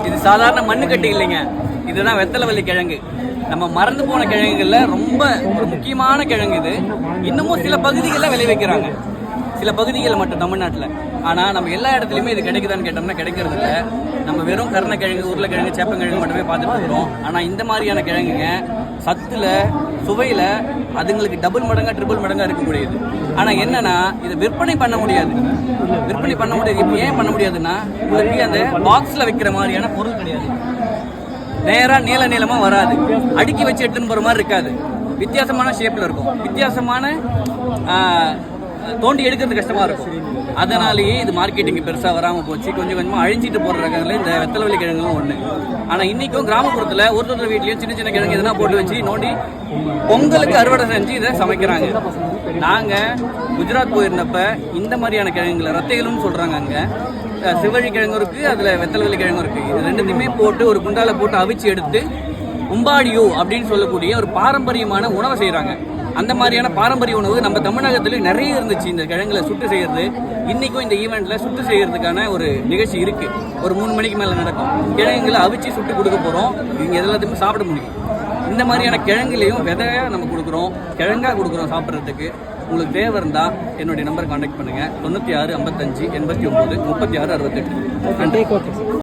இது சாதாரண மண்ணு கட்டி இல்லைங்க, இதுதான் வெத்தலைவள்ளி கிழங்கு. நம்ம மறந்து போன கிழங்குகளில் ரொம்ப ஒரு முக்கியமான கிழங்கு இது. இன்னமும் சில பகுதிகளில் விளைவிக்கிறாங்க, சில பகுதிகளில் மட்டும் தமிழ்நாட்டில். ஆனால் நம்ம எல்லா இடத்துலையுமே இது கிடைக்குதான்னு கேட்டோம்னா கிடைக்கிறது இல்லை. நம்ம வெறும் கருணக்கிழங்கு, உருளைக்கிழங்கு, சேப்பங்கிழங்கு மட்டுமே பார்த்துட்டு இருக்கிறோம். ஆனால் இந்த மாதிரியான கிழங்குங்க சத்தில், சுவையில் அதுங்களுக்கு டபுள் மடங்காக ட்ரிபிள் மடங்காக இருக்கக்கூடியது. ஆனால் என்னன்னா இதை விற்பனை பண்ண முடியாது. இப்போ ஏன் பண்ண முடியாதுன்னா, உங்களுக்கு அந்த பாக்ஸில் வைக்கிற மாதிரியான பொருள் கிடையாது. நேராக நீளமாக வராது, அடுக்கி வச்சு எடுத்துன்னு போகிற மாதிரி இருக்காது. வித்தியாசமான ஷேப்பில் இருக்கும், வித்தியாசமான தோண்டி எடுக்கிறது கஷ்டமாக இருக்கும். அதனாலேயே இது மார்க்கெட்டிங் பெருசாக வராமல் போச்சு. கொஞ்சம் கொஞ்சமாக அழிஞ்சிட்டு போகிற ரகங்களில் இந்த வெத்தலைவள்ளி கிழங்குகளும் ஒன்று. ஆனால் இன்றைக்கும் கிராமப்புறத்தில் ஒருத்தர் வீட்லேயும் சின்ன சின்ன கிழங்கு எதனா போட்டு வச்சு நோண்டி பொங்கலுக்கு அறுவடை செஞ்சு இதை சமைக்கிறாங்க. நாங்கள் குஜராத் போயிருந்தப்ப இந்த மாதிரியான கிழங்குல ரத்தைகளும் சொல்கிறாங்க. அங்கே சிவழி கிழங்கு இருக்குது, அதில் வெத்தலைவள்ளி கிழங்கு இருக்குது. இது ரெண்டுத்தையுமே போட்டு ஒரு குண்டால போட்டு அவிச்சு எடுத்து உம்பாடியோ அப்படின்னு சொல்லக்கூடிய ஒரு பாரம்பரியமான உணவை செய்கிறாங்க. அந்த மாதிரியான பாரம்பரிய உணவு நம்ம தமிழகத்தில் நிறைய இருந்துச்சு. இந்த கிழங்குல சுட்டு செய்கிறது, இன்றைக்கும் இந்த ஈவெண்ட்டில் சுட்டு செய்கிறதுக்கான ஒரு நிகழ்ச்சி இருக்குது. ஒரு 3 மணிக்கு மேலே நடக்கும். கிழங்குகளை அவிச்சு சுட்டு கொடுக்க போகிறோம். இவங்க எல்லாத்தையுமே சாப்பிட முடியும். இந்த மாதிரியான கிழங்குலையும் விதையாக நம்ம கொடுக்குறோம், கிழங்காக கொடுக்குறோம் சாப்பிட்றதுக்கு. உங்களுக்கு தேவை இருந்தால் என்னுடைய நம்பரை கான்டாக்ட் பண்ணுங்கள். 96 55 89 36 68.